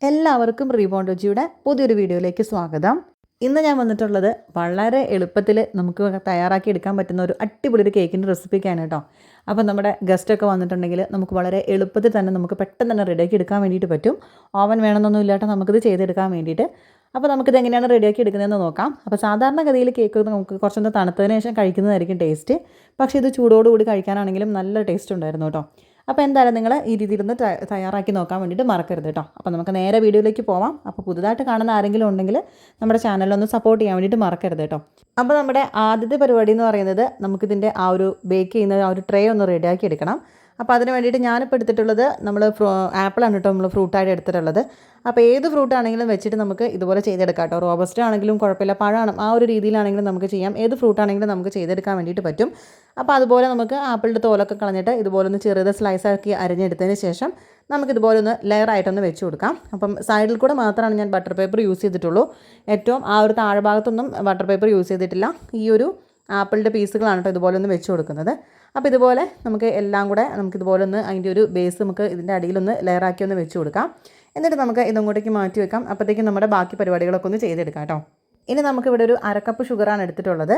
എല്ലാവർക്കും റീബോണ്ടോജിയുടെ പുതിയൊരു വീഡിയോയിലേക്ക് സ്വാഗതം. ഇന്ന് ഞാൻ വന്നിട്ടുള്ളത് വളരെ എളുപ്പത്തിൽ നമുക്ക് തയ്യാറാക്കി എടുക്കാൻ പറ്റുന്ന ഒരു അടിപൊളി ഒരു കേക്കിൻ്റെ റെസിപ്പിക്കാണ് കേട്ടോ. അപ്പോൾ നമ്മുടെ ഗസ്റ്റൊക്കെ വന്നിട്ടുണ്ടെങ്കിൽ നമുക്ക് വളരെ എളുപ്പത്തിൽ തന്നെ നമുക്ക് പെട്ടെന്ന് തന്നെ റെഡിയാക്കി എടുക്കാൻ വേണ്ടിയിട്ട് പറ്റും. ഓവൻ വേണമെന്നൊന്നും ഇല്ലാട്ടോ നമുക്കിത് ചെയ്തെടുക്കാൻ വേണ്ടിയിട്ട്. അപ്പോൾ നമുക്കിത് എങ്ങനെയാണ് റെഡിയാക്കി എടുക്കുന്നതെന്ന് നോക്കാം. അപ്പോൾ സാധാരണഗതിയിൽ കേക്ക് നമുക്ക് കുറച്ചൊന്ന് തണുത്തതിന് ശേഷം കഴിക്കുന്നതായിരിക്കും ടേസ്റ്റ്. പക്ഷേ ഇത് ചൂടോടുകൂടി കഴിക്കാനാണെങ്കിലും നല്ല ടേസ്റ്റ് ഉണ്ടായിരുന്നു കേട്ടോ. അപ്പോൾ എന്തായാലും നിങ്ങൾ ഈ രീതിയിലൊന്ന് തയ്യാറാക്കി നോക്കാൻ വേണ്ടിയിട്ട് മറക്കരുത് കേട്ടോ. അപ്പോൾ നമുക്ക് നേരെ വീഡിയോയിലേക്ക് പോവാം. അപ്പോൾ പുതുതായിട്ട് കാണുന്ന ആരെങ്കിലും ഉണ്ടെങ്കിൽ നമ്മുടെ ചാനലൊന്ന് സപ്പോർട്ട് ചെയ്യാൻ വേണ്ടിയിട്ട് മറക്കരുത് കേട്ടോ. അപ്പോൾ നമ്മുടെ ആദ്യത്തെ പരിപാടി എന്ന് പറയുന്നത് നമുക്കിതിൻ്റെ ആ ഒരു ബേക്ക് ചെയ്യുന്ന ആ ഒരു ട്രേ ഒന്ന് റെഡിയാക്കി എടുക്കണം. അപ്പോൾ അതിന് വേണ്ടിയിട്ട് ഞാനിപ്പോൾ എടുത്തിട്ടുള്ളത് നമ്മൾ ആപ്പിളാണ് കേട്ടോ നമ്മൾ ഫ്രൂട്ടായിട്ട് എടുത്തിട്ടുള്ളത്. അപ്പോൾ ഏത് ഫ്രൂട്ട് ആണെങ്കിലും വെച്ചിട്ട് നമുക്ക് ഇതുപോലെ ചെയ്തെടുക്കാം കേട്ടോ. റോബസ്റ്റ് ആണെങ്കിലും കുഴപ്പമില്ല, പഴമാണ് ആ ഒരു രീതിയിലാണെങ്കിലും നമുക്ക് ചെയ്യാം. ഏത് ഫ്രൂട്ട് ആണെങ്കിലും നമുക്ക് ചെയ്തെടുക്കാൻ വേണ്ടിയിട്ട് പറ്റും. അപ്പോൾ അതുപോലെ നമുക്ക് ആപ്പിളിൻ്റെ തോലൊക്കെ കളഞ്ഞിട്ട് ഇതുപോലെ ഒന്ന് ചെറുത് സ്ലൈസാക്കി അരിഞ്ഞെടുത്തതിന് ശേഷം നമുക്കിതുപോലെ ഒന്ന് ലെയറായിട്ടൊന്ന് വെച്ച് കൊടുക്കാം. അപ്പം സൈഡിൽ കൂടെ മാത്രമാണ് ഞാൻ ബട്ടർ പേപ്പർ യൂസ് ചെയ്തിട്ടുള്ളൂ. ഏറ്റവും ആ ഒരു താഴെ ഭാഗത്തൊന്നും ബട്ടർ പേപ്പർ യൂസ് ചെയ്തിട്ടില്ല. ഈ ഒരു ആപ്പിളിൻ്റെ പീസുകളാണ് കേട്ടോ ഇതുപോലെ ഒന്ന് വെച്ച് കൊടുക്കുന്നത്. അപ്പോൾ ഇതുപോലെ നമുക്ക് എല്ലാം കൂടെ നമുക്കിതുപോലെ ഒന്ന് അതിൻ്റെ ഒരു ബേസ് നമുക്ക് ഇതിൻ്റെ അടിയിലൊന്ന് ലെയറാക്കി ഒന്ന് വെച്ച് കൊടുക്കാം. എന്നിട്ട് നമുക്ക് ഇതങ്ങോട്ടേക്ക് മാറ്റി വെക്കാം. അപ്പോഴത്തേക്കും നമ്മുടെ ബാക്കി പരിപാടികളൊക്കെ ഒന്ന് ചെയ്തെടുക്കാം കേട്ടോ. ഇനി നമുക്കിവിടെ ഒരു 1/2 കപ്പ് ഷുഗറാണ് എടുത്തിട്ടുള്ളത്.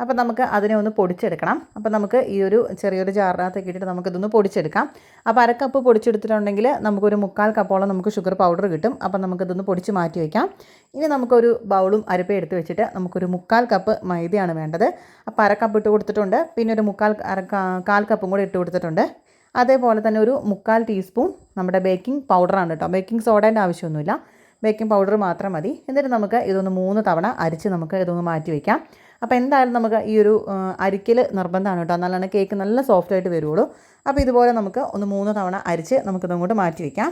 അപ്പോൾ നമുക്ക് അതിനെ ഒന്ന് പൊടിച്ചെടുക്കണം. അപ്പോൾ നമുക്ക് ഈ ഒരു ചെറിയൊരു ജാറിനകത്തേക്ക് ഇട്ടിട്ട് നമുക്കിതൊന്ന് പൊടിച്ചെടുക്കാം. അപ്പോൾ 1/2 കപ്പ് പൊടിച്ചെടുത്തിട്ടുണ്ടെങ്കിൽ നമുക്കൊരു 3/4 കപ്പോളം നമുക്ക് ഷുഗർ പൗഡർ കിട്ടും. അപ്പോൾ നമുക്കിതൊന്ന് പൊടിച്ച് മാറ്റി വയ്ക്കാം. ഇനി നമുക്കൊരു ബൗളും അരിപ്പയും എടുത്ത് വെച്ചിട്ട് നമുക്കൊരു 3/4 കപ്പ് മൈദയാണ് വേണ്ടത്. അപ്പോൾ 1/2 കപ്പ് ഇട്ട് കൊടുത്തിട്ടുണ്ട്. പിന്നെ ഒരു 1/4 കപ്പും കൂടി ഇട്ട് കൊടുത്തിട്ടുണ്ട്. അതേപോലെ തന്നെ ഒരു 3/4 ടീസ്പൂൺ നമ്മുടെ ബേക്കിംഗ് പൗഡറാണ് കേട്ടോ. ബേക്കിംഗ് സോഡേൻ്റെ ആവശ്യമൊന്നുമില്ല, ബേക്കിംഗ് പൗഡർ മാത്രം മതി. എന്നിട്ട് നമുക്ക് ഇതൊന്ന് 3 തവണ അരിച്ച് നമുക്ക് ഇതൊന്ന് മാറ്റി വയ്ക്കാം. അപ്പോൾ എന്തായാലും നമുക്ക് ഈ ഒരു അരിക്കൽ നിർബന്ധമാണ് കേട്ടോ, എന്നാലാണ് കേക്ക് നല്ല സോഫ്റ്റായിട്ട് വരുള്ളൂ. അപ്പോൾ ഇതുപോലെ നമുക്ക് ഒന്ന് 3 തവണ അരിച്ച് നമുക്കിതങ്ങോട്ട് മാറ്റി വയ്ക്കാം.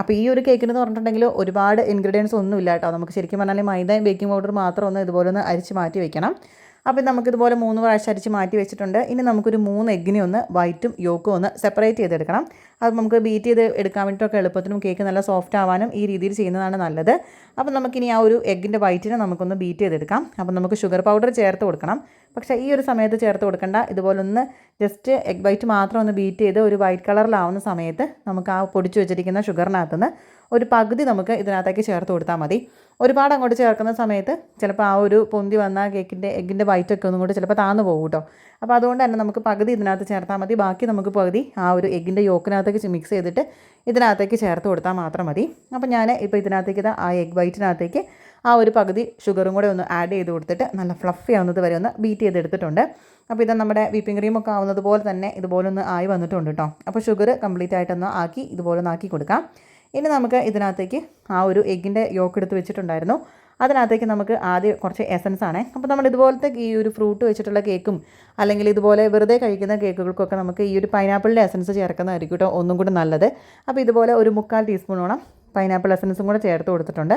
അപ്പോൾ ഈ ഒരു കേക്കിന് എന്ന് പറഞ്ഞിട്ടുണ്ടെങ്കിൽ ഒരുപാട് ഇൻഗ്രീഡിയൻസ് ഒന്നും ഇല്ല കേട്ടോ. നമുക്ക് ശരിക്കും പറഞ്ഞാൽ മൈദയും ബേക്കിംഗ് പൗഡർ മാത്രം ഒന്ന് ഇതുപോലെ ഒന്ന് അരിച്ച് മാറ്റി വയ്ക്കണം. അപ്പോൾ നമുക്കിതുപോലെ 3 പ്രാവശ്യം അരിച്ച് മാറ്റി വെച്ചിട്ടുണ്ട്. ഇനി നമുക്കൊരു 3 എഗ്ഗിനെ ഒന്ന് വൈറ്റും യോക്കും ഒന്ന് സെപ്പറേറ്റ് ചെയ്തെടുക്കണം. അത് നമുക്ക് ബീറ്റ് ചെയ്ത് എടുക്കാൻ വേണ്ടിയിട്ടൊക്കെ എളുപ്പത്തിനും കേക്ക് നല്ല സോഫ്റ്റ് ആവാനും ഈ രീതിയിൽ ചെയ്യുന്നതാണ് നല്ലത്. അപ്പോൾ നമുക്കിനി ആ ഒരു എഗ്ഗിൻ്റെ വൈറ്റിനെ നമുക്കൊന്ന് ബീറ്റ് ചെയ്തെടുക്കാം. അപ്പോൾ നമുക്ക് ഷുഗർ പൗഡർ ചേർത്ത് കൊടുക്കണം. പക്ഷേ ഈ ഒരു സമയത്ത് ചേർത്ത് കൊടുക്കേണ്ട. ഇതുപോലെ ഒന്ന് ജസ്റ്റ് എഗ് വൈറ്റ് മാത്രം ഒന്ന് ബീറ്റ് ചെയ്ത് ഒരു വൈറ്റ് കളറിലാവുന്ന സമയത്ത് നമുക്ക് ആ പൊടിച്ചു വെച്ചിരിക്കുന്ന ഷുഗറിനകത്തുനിന്ന് ഒരു പകുതി നമുക്ക് ഇതിനകത്തേക്ക് ചേർത്ത് കൊടുത്താൽ മതി. ഒരുപാട് അങ്ങോട്ട് ചേർക്കുന്ന സമയത്ത് ചിലപ്പോൾ ആ ഒരു പൊന്തി വന്ന കേക്കിൻ്റെ എഗ്ഗിൻ്റെ വൈറ്റൊക്കെ ഒന്നും കൂടി ചിലപ്പോൾ താന്നു പോകും കേട്ടോ. അപ്പോൾ അതുകൊണ്ട് തന്നെ നമുക്ക് പകുതി ഇതിനകത്ത് ചേർത്താൽ മതി. ബാക്കി നമുക്ക് പകുതി ആ ഒരു എഗ്ഗിൻ്റെ യോക്കിനകത്തേക്ക് മിക്സ് ചെയ്തിട്ട് ഇതിനകത്തേക്ക് ചേർത്ത് കൊടുത്താൽ മാത്രം മതി. അപ്പോൾ ഞാൻ ഇപ്പോൾ ഇതിനകത്തേക്ക് ആ എഗ് വൈറ്റിനകത്തേക്ക് ആ ഒരു പകുതി ഷുഗറും കൂടെ ഒന്ന് ആഡ് ചെയ്ത് കൊടുത്തിട്ട് നല്ല ഫ്ലഫി ആവുന്നത് വരെ ഒന്ന് ബീറ്റ് ചെയ്തെടുത്തിട്ടുണ്ട്. അപ്പോൾ ഇത് നമ്മുടെ വിപ്പിംഗ് ക്രീമൊക്കെ ആവുന്നത് പോലെ തന്നെ ഇതുപോലെ ഒന്ന് ആയി വന്നിട്ടുണ്ട് കേട്ടോ. അപ്പോൾ ഷുഗർ കംപ്ലീറ്റ് ആയിട്ടൊന്ന് ആക്കി ഇതുപോലെ ഒന്ന് ആക്കി കൊടുക്കാം. ഇനി നമുക്ക് ഇതിനകത്തേക്ക് ആ ഒരു എഗ്ഗിൻ്റെ യോക്ക് എടുത്ത് വെച്ചിട്ടുണ്ടായിരുന്നു, അതിനകത്തേക്ക് നമുക്ക് ആദ്യം കുറച്ച് എസൻസ് ആണ്. അപ്പോൾ നമ്മൾ ഇതുപോലത്തെ ഈ ഒരു ഫ്രൂട്ട് വെച്ചിട്ടുള്ള കേക്കും അല്ലെങ്കിൽ ഇതുപോലെ വെറുതെ കഴിക്കുന്ന കേക്കുകൾക്കൊക്കെ നമുക്ക് ഈ ഒരു പൈനാപ്പിളിൻ്റെ എസൻസ് ചേർക്കുന്നതായിരിക്കും കേട്ടോ ഒന്നും കൂടി നല്ലത്. അപ്പോൾ ഇതുപോലെ ഒരു 3/4 ടീസ്പൂണോളം പൈനാപ്പിൾ എസൻസും കൂടെ ചേർത്ത് കൊടുത്തിട്ടുണ്ട്.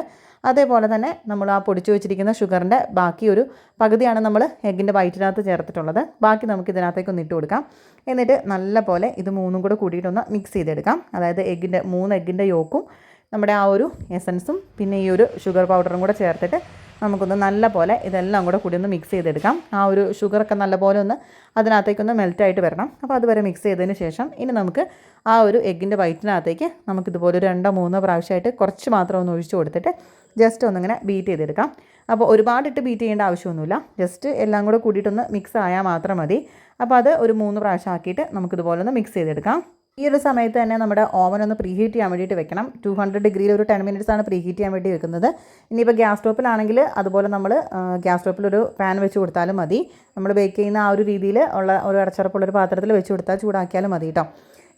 അതേപോലെ തന്നെ നമ്മൾ ആ പൊടിച്ചു വെച്ചിരിക്കുന്ന ഷുഗറിൻ്റെ ബാക്കി ഒരു പകുതിയാണ് നമ്മൾ എഗ്ഗിൻ്റെ വൈറ്റിനകത്ത് ചേർത്തിട്ടുള്ളത്. ബാക്കി നമുക്ക് ഇതിനകത്തേക്കൊന്ന് ഇട്ട് കൊടുക്കാം. എന്നിട്ട് നല്ല പോലെ ഇത് 3ഉം കൂടെ കൂടിയിട്ടൊന്ന് മിക്സ് ചെയ്തെടുക്കാം. അതായത് 3 എഗ്ഗിൻ്റെ യോക്കും നമ്മുടെ ആ ഒരു എസൻസും പിന്നെ ഈ ഒരു ഷുഗർ പൗഡറും കൂടെ ചേർത്തിട്ട് നമുക്കൊന്ന് നല്ല പോലെ ഇതെല്ലാം കൂടെ കൂടി ഒന്ന് മിക്സ് ചെയ്തെടുക്കാം. ആ ഒരു ഷുഗറൊക്കെ നല്ല പോലെ ഒന്ന് അതിനകത്തേക്കൊന്ന് മെൽറ്റായിട്ട് വരണം. അപ്പോൾ അതുവരെ മിക്സ് ചെയ്തതിന് ശേഷം ഇനി നമുക്ക് ആ ഒരു എഗ്ഗിൻ്റെ വൈറ്റിനകത്തേക്ക് നമുക്കിതുപോലെ ഒരു 2-3 പ്രാവശ്യമായിട്ട് കുറച്ച് മാത്രം ഒന്ന് ഒഴിച്ച് കൊടുത്തിട്ട് ജസ്റ്റ് ഒന്നിങ്ങനെ ബീറ്റ് ചെയ്തെടുക്കാം. അപ്പോൾ ഒരുപാടിട്ട് ബീറ്റ് ചെയ്യേണ്ട ആവശ്യമൊന്നുമില്ല, ജസ്റ്റ് എല്ലാം കൂടെ കൂടിയിട്ടൊന്ന് മിക്സ് ആയാൽ മാത്രം മതി. അപ്പോൾ അത് ഒരു 3 പ്രാവശ്യം ആക്കിയിട്ട് നമുക്കിതുപോലെ ഒന്ന് മിക്സ് ചെയ്തെടുക്കാം. ഈ ഒരു സമയത്ത് തന്നെ നമ്മുടെ ഓവൻ ഒന്ന് പ്രീഹീറ്റ് ചെയ്യാൻ വേണ്ടിയിട്ട് വെക്കണം. 200 ഡിഗ്രിയിൽ ഒരു 10 മിനിറ്റ്സ് ആണ് പ്രീഹീറ്റ് ചെയ്യാൻ വേണ്ടി വെക്കുന്നത്. ഇനിയിപ്പോൾ ഗ്യാസ് സ്റ്റോപ്പിലാണെങ്കിൽ അതുപോലെ നമ്മൾ ഗ്യാസ് സ്റ്റോപ്പിലൊരു പാൻ വെച്ച് കൊടുത്താലും മതി. നമ്മൾ ബേക്ക് ചെയ്യുന്ന ആ ഒരു രീതിയിൽ ഉള്ള ഒരു അടച്ചുറപ്പുള്ളൊരു പാത്രത്തിൽ വെച്ച് കൊടുത്താൽ ചൂടാക്കിയാലും മതി കേട്ടോ.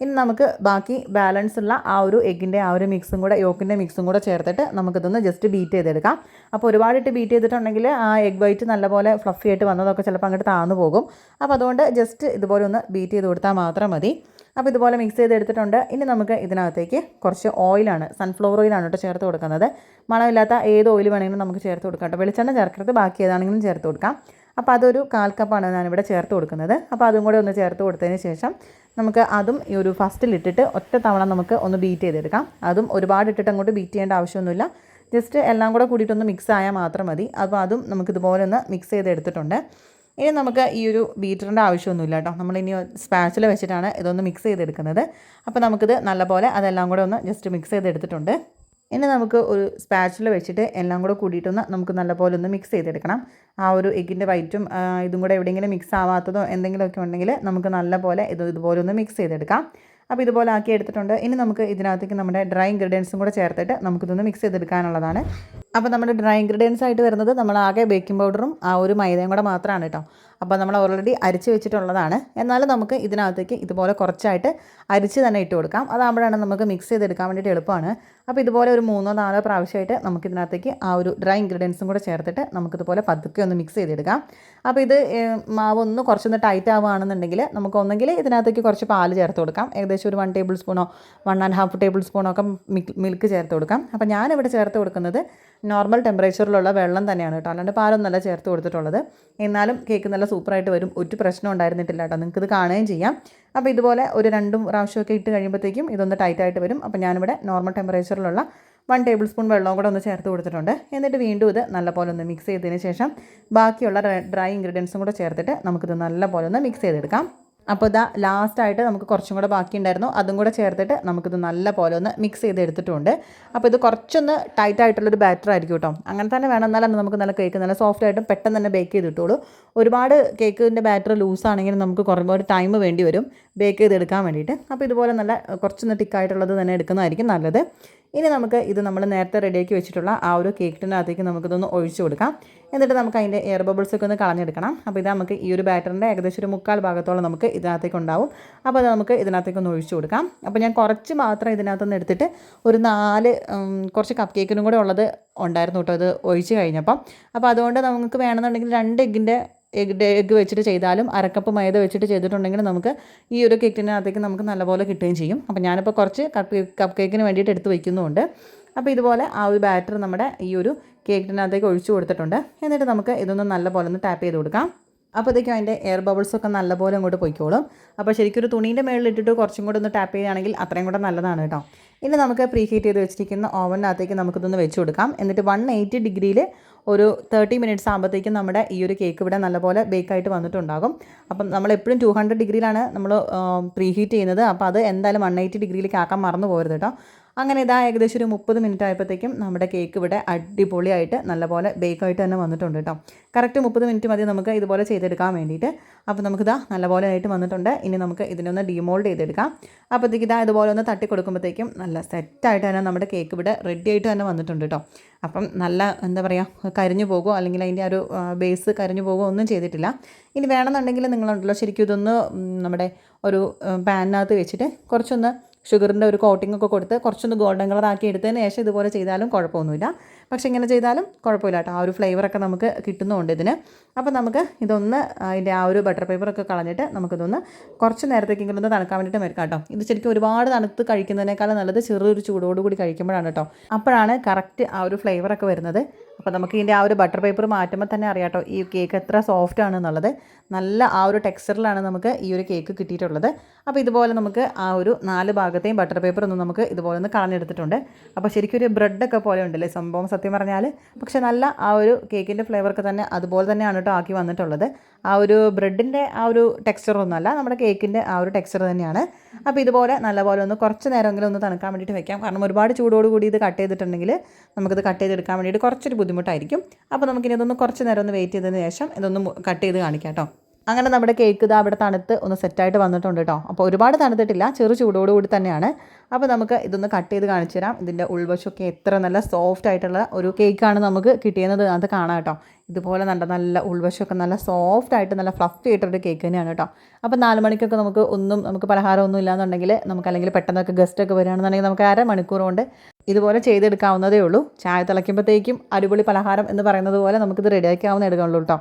ഇനി നമുക്ക് ബാക്കി ബാലൻസ് ഉള്ള ആ ഒരു എഗ്ഗിൻ്റെ ആ ഒരു മിക്സും കൂടെ യോക്കിൻ്റെ മിക്സും കൂടെ ചേർത്തിട്ട് നമുക്കിതൊന്ന് ജസ്റ്റ് ബീറ്റ് ചെയ്തെടുക്കാം. അപ്പോൾ ഒരുപാടിട്ട് ബീറ്റ് ചെയ്തിട്ടുണ്ടെങ്കിൽ ആ എഗ് വൈറ്റ് നല്ലപോലെ ഫ്ലഫി ആയിട്ട് വന്നതൊക്കെ ചിലപ്പോൾ അങ്ങോട്ട് താന്നു പോകും. അപ്പോൾ അതുകൊണ്ട് ജസ്റ്റ് ഇതുപോലെ ഒന്ന് ബീറ്റ് ചെയ്ത് കൊടുത്താൽ മാത്രം മതി. അപ്പോൾ ഇതുപോലെ മിക്സ് ചെയ്തെടുത്തിട്ടുണ്ട്. ഇനി നമുക്ക് ഇതിനകത്തേക്ക് കുറച്ച് ഓയിലാണ്, സൺഫ്ലവർ ഓയിലാണ് കേട്ടോ ചേർത്ത് കൊടുക്കുന്നത്. മണമില്ലാത്ത ഏത് ഓയിൽ വേണമെങ്കിലും നമുക്ക് ചേർത്ത് കൊടുക്കാം കേട്ടോ. വെളിച്ചെണ്ണ ചേർക്കരുത്, ബാക്കി ഏതാണെങ്കിലും ചേർത്ത് കൊടുക്കാം. അപ്പോൾ അതൊരു 1/4 കപ്പാണ് ഞാനിവിടെ ചേർത്ത് കൊടുക്കുന്നത്. അപ്പോൾ അതും കൂടെ ഒന്ന് ചേർത്ത് കൊടുത്തതിന് ശേഷം നമുക്ക് അതും ഈ ഒരു ഫസ്റ്റിലിട്ടിട്ട് ഒറ്റ തവണ നമുക്ക് ഒന്ന് ബീറ്റ് ചെയ്തെടുക്കാം. അതും ഒരുപാട് ഇട്ടിട്ട് അങ്ങോട്ട് ബീറ്റ് ചെയ്യേണ്ട ആവശ്യമൊന്നുമില്ല, ജസ്റ്റ് എല്ലാം കൂടെ കൂടിയിട്ടൊന്ന് മിക്സ് ആയാൽ മാത്രം മതി. അപ്പോൾ അതും നമുക്കിതുപോലെ ഒന്ന് മിക്സ് ചെയ്തെടുത്തിട്ടുണ്ട്. ഇനി നമുക്ക് ഈ ഒരു ബീറ്ററിൻ്റെ ആവശ്യമൊന്നുമില്ല കേട്ടോ. നമ്മളിനി സ്പാച്ചില വെച്ചിട്ടാണ് ഇതൊന്ന് മിക്സ് ചെയ്തെടുക്കുന്നത്. അപ്പോൾ നമുക്കിത് നല്ലപോലെ അതെല്ലാം കൂടെ ഒന്ന് ജസ്റ്റ് മിക്സ് ചെയ്തെടുത്തിട്ടുണ്ട്. ഇനി നമുക്ക് ഒരു സ്പാച്ചില വെച്ചിട്ട് എല്ലാം കൂടെ കൂടിയിട്ടൊന്ന് നമുക്ക് നല്ലപോലെ ഒന്ന് മിക്സ് ചെയ്തെടുക്കണം. ആ ഒരു എഗ്ഗിൻ്റെ വൈറ്റും ഇതും കൂടെ എവിടെയെങ്കിലും മിക്സ് ആവാത്തതോ എന്തെങ്കിലുമൊക്കെ ഉണ്ടെങ്കിൽ നമുക്ക് നല്ലപോലെ ഇതുപോലെ ഒന്ന് മിക്സ് ചെയ്തെടുക്കാം. അപ്പോൾ ഇതുപോലെ ആക്കി എടുത്തിട്ടുണ്ട്. ഇനി നമുക്ക് ഇതിനകത്തേക്ക് നമ്മുടെ ഡ്രൈ ഇൻഗ്രീഡിയൻസും കൂടെ ചേർത്തിട്ട് നമുക്കിതൊന്ന് മിക്സ് ചെയ്തെടുക്കാനുള്ളതാണ്. അപ്പോൾ നമ്മുടെ ഡ്രൈ ഇൻഗ്രീഡിയൻസ് ആയിട്ട് വരുന്നത് നമ്മൾ ആകെ ബേക്കിംഗ് പൗഡറും ആ ഒരു മൈദയും കൂടെ മാത്രമാണ് കേട്ടോ. അപ്പോൾ നമ്മൾ ഓൾറെഡി അരിച്ച് വെച്ചിട്ടുള്ളതാണ്. എന്നാലും നമുക്ക് ഇതിനകത്തേക്ക് ഇതുപോലെ കുറച്ചായിട്ട് അരിച്ച് തന്നെ ഇട്ട് കൊടുക്കാം. അതാകുമ്പോഴാണ് നമുക്ക് മിക്സ് ചെയ്തെടുക്കാൻ വേണ്ടിയിട്ട് എളുപ്പമാണ്. അപ്പോൾ ഇതുപോലെ ഒരു 3-4 പ്രാവശ്യമായിട്ട് നമുക്കിതിനകത്തേക്ക് ആ ഒരു ഡ്രൈ ഇൻഗ്രീഡിയൻസും കൂടെ ചേർത്തിട്ട് നമുക്കിതുപോലെ പതുക്കെ ഒന്ന് മിക്സ് ചെയ്തെടുക്കാം. അപ്പോൾ ഇത് മാവൊന്ന് കുറച്ചൊന്ന് ടൈറ്റ് ആവുകയാണെന്നുണ്ടെങ്കിൽ നമുക്ക് ഒന്നെങ്കിൽ ഇതിനകത്തേക്ക് കുറച്ച് പാല് ചേർത്ത് കൊടുക്കാം. ഏകദേശം ഒരു 1 ടേബിൾ സ്പൂണോ 1½ ടേബിൾ സ്പൂണോ ഒക്കെ മിൽക്ക് ചേർത്ത് കൊടുക്കാം. അപ്പോൾ ഞാനിവിടെ ചേർത്ത് കൊടുക്കുന്നത് നോർമൽ ടെമ്പറേച്ചറിലുള്ള വെള്ളം തന്നെയാണ് കേട്ടോ, അല്ലാണ്ട് പാലൊന്നല്ല ചേർത്ത് കൊടുത്തിട്ടുള്ളത്. എന്നാലും കേക്ക് നല്ല സൂപ്പറായിട്ട് വരും, ഒരു പ്രശ്നം ഉണ്ടായിരുന്നിട്ടില്ല കേട്ടോ. നിങ്ങൾക്കിത് കാണുകയും ചെയ്യാം. അപ്പോൾ ഇതുപോലെ ഒരു 2 പ്രാവശ്യമൊക്കെ ഇട്ട് കഴിയുമ്പോഴത്തേക്കും ഇതൊന്ന് ടൈറ്റായിട്ട് വരും. അപ്പോൾ ഞാനിവിടെ നോർമൽ ടെമ്പറേച്ചറിലുള്ള 1 ടേബിൾ സ്പൂൺ വെള്ളവും കൂടെ ഒന്ന് ചേർത്ത് കൊടുത്തിട്ടുണ്ട്. എന്നിട്ട് വീണ്ടും ഇത് നല്ലപോലെ ഒന്ന് മിക്സ് ചെയ്തതിന് ശേഷം ബാക്കിയുള്ള ഡ്രൈ ഇൻഗ്രീഡിയൻസും കൂടെ ചേർത്തിട്ട് നമുക്കിത് നല്ലപോലെ ഒന്ന് മിക്സ് ചെയ്തെടുക്കാം. അപ്പോൾ ഇതാ ലാസ്റ്റായിട്ട് നമുക്ക് കുറച്ചും കൂടെ ബാക്കിയുണ്ടായിരുന്നു, അതും കൂടെ ചേർത്തിട്ട് നമുക്കിത് നല്ല പോലെ ഒന്ന് മിക്സ് ചെയ്തെടുത്തിട്ടുണ്ട്. അപ്പോൾ ഇത് കുറച്ചൊന്ന് ടൈറ്റായിട്ടുള്ളൊരു ബാറ്റർ ആയിരിക്കും കേട്ടോ. അങ്ങനെ തന്നെ വേണം, എന്നാലാണ് നമുക്ക് നല്ല കേക്ക് നല്ല സോഫ്റ്റ് ആയിട്ടും പെട്ടെന്ന് തന്നെ ബേക്ക് ചെയ്തിട്ടുള്ളൂ. ഒരുപാട് കേക്കിൻ്റെ ബാറ്റർ ലൂസാണെങ്കിൽ നമുക്ക് കുറേ ടൈം വേണ്ടി വരും ബേക്ക് ചെയ്തെടുക്കാൻ വേണ്ടിയിട്ട്. അപ്പോൾ ഇതുപോലെ നല്ല കുറച്ചൊന്ന് തിക്കായിട്ടുള്ളത് തന്നെ എടുക്കുന്നതായിരിക്കും നല്ലത്. ഇനി നമുക്ക് ഇത് നമ്മൾ നേരത്തെ റെഡിയാക്കി വെച്ചിട്ടുള്ള ആ ഒരു കേക്ക് ടിനകത്തേക്ക് നമുക്കിതൊന്ന് ഒഴിച്ചു കൊടുക്കാം. എന്നിട്ട് നമുക്ക് അതിൻ്റെ എയർ ബബിൾസൊക്കെ ഒന്ന് കളഞ്ഞെടുക്കണം. അപ്പോൾ ഇത് നമുക്ക് ഈ ഒരു ബാറ്ററിൻ്റെ ഏകദേശം ഒരു 3/4 ഭാഗത്തോളം നമുക്ക് ഇതിനകത്തേക്ക് ഉണ്ടാവും. അപ്പോൾ അത് നമുക്ക് ഇതിനകത്തേക്കൊന്ന് ഒഴിച്ചു കൊടുക്കാം. അപ്പോൾ ഞാൻ കുറച്ച് മാത്രം ഇതിനകത്തുനിന്ന് എടുത്തിട്ട് ഒരു 4 കുറച്ച് കപ്പ് കേക്കിനും കൂടെ ഉള്ളത് ഉണ്ടായിരുന്നു കേട്ടോ ഇത് ഒഴിച്ച് കഴിഞ്ഞപ്പം. അപ്പോൾ അതുകൊണ്ട് നമുക്ക് വേണമെന്നുണ്ടെങ്കിൽ 2 എഗ്ഗ് വെച്ചിട്ട് ചെയ്താലും 1/2 കപ്പ് മൈദ വെച്ചിട്ട് ചെയ്തിട്ടുണ്ടെങ്കിൽ നമുക്ക് ഈ ഒരു കേക്കിനകത്തേക്ക് നമുക്ക് നല്ലപോലെ കിട്ടുകയും ചെയ്യും. അപ്പോൾ ഞാനിപ്പോൾ കുറച്ച് കപ്പ് കേക്കിന് വേണ്ടിയിട്ട് എടുത്ത് വയ്ക്കുന്നുമുണ്ട്. അപ്പോൾ ഇതുപോലെ ആ ഒരു ബാറ്റർ നമ്മുടെ ഈ ഒരു കേക്കിനകത്തേക്ക് ഒഴിച്ചു കൊടുത്തിട്ടുണ്ട്. എന്നിട്ട് നമുക്ക് ഇതൊന്ന് നല്ലപോലെ ഒന്ന് ടാപ്പ് ചെയ്ത് കൊടുക്കാം. അപ്പോഴത്തേക്കും അതിൻ്റെ എയർ ബബിൾസൊക്കെ നല്ലപോലെ അങ്ങോട്ട് പൊയ്ക്കോളും. അപ്പോൾ ശരിക്കും ഒരു തുണീൻ്റെ മേളിലിട്ടിട്ട് കുറച്ചും കൂടെ ഒന്ന് ടാപ്പ് ചെയ്യുകയാണെങ്കിൽ അത്രയും കൂടെ നല്ലതാണ് കേട്ടോ. ഇനി നമുക്ക് പ്രീ ഹീറ്റ് ചെയ്ത് വെച്ചിരിക്കുന്ന ഓവനകത്തേക്ക് നമുക്കിതൊന്ന് വെച്ച് കൊടുക്കാം. എന്നിട്ട് 180 ഡിഗ്രിയിൽ ഒരു 30 മിനിറ്റ്സ് ആകുമ്പോഴത്തേക്കും നമ്മുടെ ഈ ഒരു കേക്ക് ഇവിടെ നല്ലപോലെ ബേക്കായിട്ട് വന്നിട്ടുണ്ടാകും. അപ്പം നമ്മളെപ്പോഴും 200 ഡിഗ്രിയിലാണ് നമ്മൾ പ്രീ ഹീറ്റ് ചെയ്യുന്നത്. അപ്പോൾ അത് എന്തായാലും 180 ഡിഗ്രിയിലേക്ക് ആക്കാൻ മറന്നു പോകരുത് കേട്ടോ. അങ്ങനെ ഇതാ ഏകദേശം ഒരു 30 മിനിറ്റ് ആയപ്പോഴത്തേക്കും നമ്മുടെ കേക്ക് ഇവിടെ അടിപൊളിയായിട്ട് നല്ലപോലെ ബേക്കായിട്ട് തന്നെ വന്നിട്ടുണ്ട് കേട്ടോ. കറക്റ്റ് 30 മിനിറ്റ് മതി നമുക്ക് ഇതുപോലെ ചെയ്തെടുക്കാൻ വേണ്ടിയിട്ട്. അപ്പോൾ നമുക്കിതാ നല്ലപോലെ ആയിട്ട് വന്നിട്ടുണ്ട്. ഇനി നമുക്ക് ഇതിനൊന്ന് ഡീമോൾഡ് ചെയ്തെടുക്കാം. അപ്പോഴത്തേക്ക് ഇതാ ഇതുപോലെ ഒന്ന് തട്ടി കൊടുക്കുമ്പോഴത്തേക്കും നല്ല സെറ്റായിട്ട് തന്നെ നമ്മുടെ കേക്ക് ഇവിടെ റെഡി ആയിട്ട് തന്നെ വന്നിട്ടുണ്ട് കേട്ടോ. അപ്പം നല്ല എന്താ പറയുക, കരിഞ്ഞു പോകുമോ അല്ലെങ്കിൽ അതിൻ്റെ ഒരു ബേസ് കരിഞ്ഞു പോകുമോ ഒന്നും ചെയ്തിട്ടില്ല. ഇനി വേണമെന്നുണ്ടെങ്കിൽ നിങ്ങളുണ്ടല്ലോ ശരിക്കും ഇതൊന്ന് നമ്മുടെ ഒരു പാനിനകത്ത് വെച്ചിട്ട് കുറച്ചൊന്ന് ഷുഗറിൻ്റെ ഒരു കോട്ടിംഗ് ഒക്കെ കൊടുത്ത് കുറച്ചൊന്ന് ഗോൾഡൻ കളർ ആക്കി എടുത്തതിന് ശേഷം ഇതുപോലെ ചെയ്താലും കുഴപ്പമൊന്നുമില്ല. പക്ഷേ ഇങ്ങനെ ചെയ്താലും കുഴപ്പമില്ല കേട്ടോ. ആ ഒരു ഫ്ലേവറൊക്കെ നമുക്ക് കിട്ടുന്നുണ്ട് ഇതിന്. അപ്പോൾ നമുക്ക് ഇതൊന്ന് അതിൻ്റെ ആ ഒരു ബട്ടർ പേപ്പറൊക്കെ കളഞ്ഞിട്ട് നമുക്കിതൊന്ന് കുറച്ച് നേരത്തേക്കെങ്കിലും ഒന്ന് തണുക്കാൻ വേണ്ടിയിട്ട് വെക്കാം കേട്ടോ. ഇത് ശരിക്കും ഒരുപാട് തണുത്ത് കഴിക്കുന്നതിനേക്കാളും നല്ലത് ചെറിയൊരു ചൂടോടുകൂടി കഴിക്കുമ്പോഴാണ് കേട്ടോ. അപ്പോഴാണ് കറക്റ്റ് ആ ഒരു ഫ്ലേവറൊക്കെ വരുന്നത്. അപ്പോൾ നമുക്ക് ഇതിൻ്റെ ആ ഒരു ബട്ടർ പേപ്പർ മാറ്റുമ്പോൾ തന്നെ അറിയാം കേട്ടോ ഈ കേക്ക് എത്ര സോഫ്റ്റ് ആണെന്നുള്ളത്. നല്ല ആ ഒരു ടെക്സ്ചറിലാണ് നമുക്ക് ഈ ഒരു കേക്ക് കിട്ടിയിട്ടുള്ളത്. അപ്പോൾ ഇതുപോലെ നമുക്ക് ആ ഒരു 4 ഭാഗത്തെയും ബട്ടർ പേപ്പർ ഒന്ന് നമുക്ക് ഇതുപോലെ ഒന്ന് കളഞ്ഞെടുത്തിട്ടുണ്ട്. അപ്പോൾ ശരിക്കും ഒരു ബ്രെഡൊക്കെ പോലെ ഉണ്ടല്ലേ സംഭവം സത്യം പറഞ്ഞാൽ. പക്ഷേ നല്ല ആ ഒരു കേക്കിൻ്റെ ഫ്ലേവറൊക്കെ തന്നെ അതുപോലെ തന്നെയാണ് കേട്ടോ ആക്കി വന്നിട്ടുള്ളത്. ആ ഒരു ബ്രെഡിൻ്റെ ആ ഒരു ടെക്സ്ചറൊന്നുമല്ല, നമ്മുടെ കേക്കിൻ്റെ ആ ഒരു ടെക്സ്ചർ തന്നെയാണ്. അപ്പോൾ ഇതുപോലെ നല്ലപോലെ ഒന്ന് കുറച്ച് നേരമെങ്കിലും ഒന്ന് തണുക്കാൻ വേണ്ടിയിട്ട് വെക്കാം. കാരണം ഒരുപാട് ചൂടോടുകൂടി ഇത് കട്ട് ചെയ്തിട്ടുണ്ടെങ്കിൽ നമുക്കിത് കട്ട് ചെയ്തെടുക്കാൻ വേണ്ടിയിട്ട് കുറച്ചൊരു ബുദ്ധിമുട്ടായിരിക്കും. അപ്പോൾ നമുക്കിനി ഇതൊന്ന് കുറച്ച് നേരം ഒന്ന് വെയിറ്റ് ചെയ്തതിന് ശേഷം ഇതൊന്ന് കട്ട് ചെയ്ത് കാണിക്കാം കേട്ടോ. അങ്ങനെ നമ്മുടെ കേക്ക് ഇതാ അവിടെ തണുത്ത് ഒന്ന് സെറ്റായിട്ട് വന്നിട്ടുണ്ട് കേട്ടോ. അപ്പോൾ ഒരുപാട് തണുത്തിട്ടില്ല, ചെറു ചൂടോടുകൂടി തന്നെയാണ്. അപ്പോൾ നമുക്ക് ഇതൊന്ന് കട്ട് ചെയ്ത് കാണിച്ചു തരാം. ഇതിൻ്റെ ഉൾവശമൊക്കെ എത്ര നല്ല സോഫ്റ്റ് ആയിട്ടുള്ള ഒരു കേക്കാണ് നമുക്ക് കിട്ടിയത് അത് കാണാം കേട്ടോ. ഇതുപോലെ നല്ല ഉൾവശമൊക്കെ നല്ല സോഫ്റ്റ് ആയിട്ട് നല്ല ഫ്ലഫി ആയിട്ടൊരു കേക്ക് തന്നെയാണ് കേട്ടോ. അപ്പോൾ 4 മണിക്കൊക്കെ നമുക്ക് പലഹാരമൊന്നും ഇല്ലാന്നുണ്ടെങ്കിൽ നമുക്ക് അല്ലെങ്കിൽ പെട്ടെന്നൊക്കെ ഗസ്റ്റൊക്കെ വരികയാണെന്നുണ്ടെങ്കിൽ നമുക്ക് 1/2 മണിക്കൂർ കൊണ്ട് ഇതുപോലെ ചെയ്തെടുക്കാവുന്നതേ ഉള്ളൂ. ചായ തിളയ്ക്കുമ്പോഴത്തേക്കും അടിപൊളി പലഹാരം എന്ന് പറയുന്നത് പോലെ നമുക്കിത് റെഡിയാക്കാവുന്ന എടുക്കാനുള്ളൂ കേട്ടോ.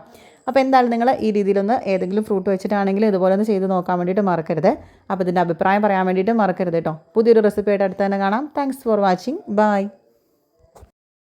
അപ്പോൾ എന്തായാലും നിങ്ങൾ ഈ രീതിയിലൊന്ന് ഏതെങ്കിലും ഫ്രൂട്ട് വെച്ചിട്ടാണെങ്കിലും ഇതുപോലെ ഒന്ന് ചെയ്ത് നോക്കാൻ വേണ്ടിയിട്ട് മറക്കരുത്. അപ്പോൾ ഇതിൻ്റെ അഭിപ്രായം പറയാൻ വേണ്ടിയിട്ട് മറക്കരുത് കേട്ടോ. പുതിയൊരു റെസിപ്പി ആയിട്ട് അടുത്ത് തന്നെ കാണാം. Thanks for watching. ബൈ.